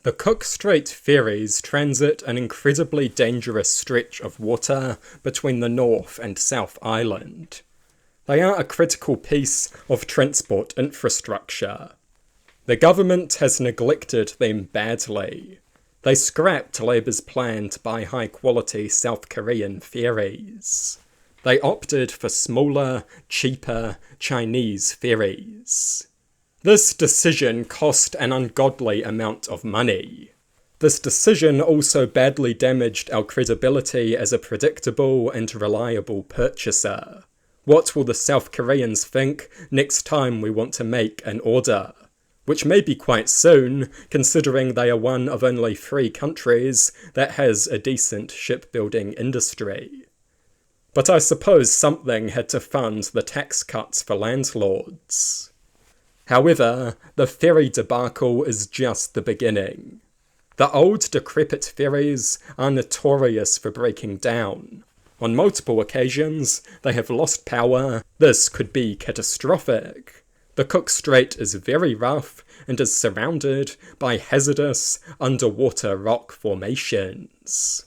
The Cook Strait ferries transit an incredibly dangerous stretch of water between the North and South Island. They are a critical piece of transport infrastructure. The government has neglected them badly. They scrapped Labour's plan to buy high-quality South Korean ferries. They opted for smaller, cheaper Chinese ferries. This decision cost an ungodly amount of money. This decision also badly damaged our credibility as a predictable and reliable purchaser. What will the South Koreans think next time we want to make an order? Which may be quite soon, considering they are one of only 3 countries that has a decent shipbuilding industry. But I suppose something had to fund the tax cuts for landlords. However, the ferry debacle is just the beginning. The old, decrepit ferries are notorious for breaking down. On multiple occasions, they have lost power. This could be catastrophic. The Cook Strait is very rough and is surrounded by hazardous underwater rock formations.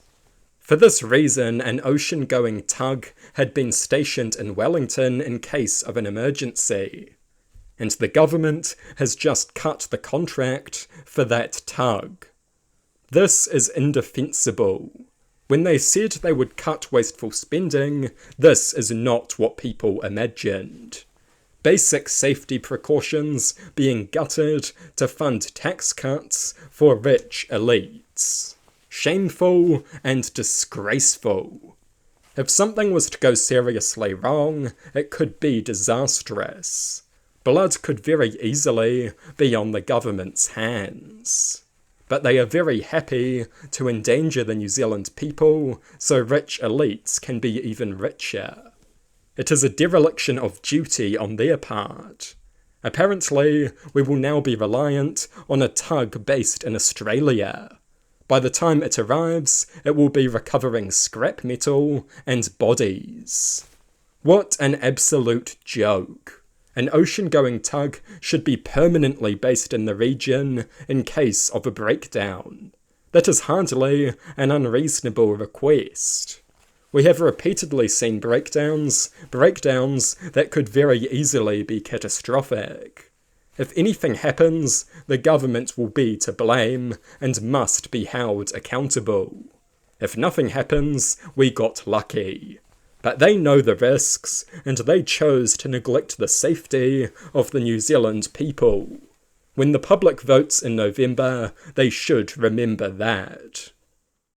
For this reason, an ocean-going tug had been stationed in Wellington in case of an emergency. And the government has just cut the contract for that tug. This is indefensible. When they said they would cut wasteful spending, this is not what people imagined. Basic safety precautions being gutted to fund tax cuts for rich elites. Shameful and disgraceful. If something was to go seriously wrong, it could be disastrous. Blood could very easily be on the government's hands. But they are very happy to endanger the New Zealand people so rich elites can be even richer. It is a dereliction of duty on their part. Apparently, we will now be reliant on a tug based in Australia. By the time it arrives, it will be recovering scrap metal and bodies. What an absolute joke. An ocean-going tug should be permanently based in the region in case of a breakdown. That is hardly an unreasonable request. We have repeatedly seen breakdowns that could very easily be catastrophic. If anything happens, the government will be to blame and must be held accountable. If nothing happens, we got lucky. But they know the risks, and they chose to neglect the safety of the New Zealand people. When the public votes in November, they should remember that.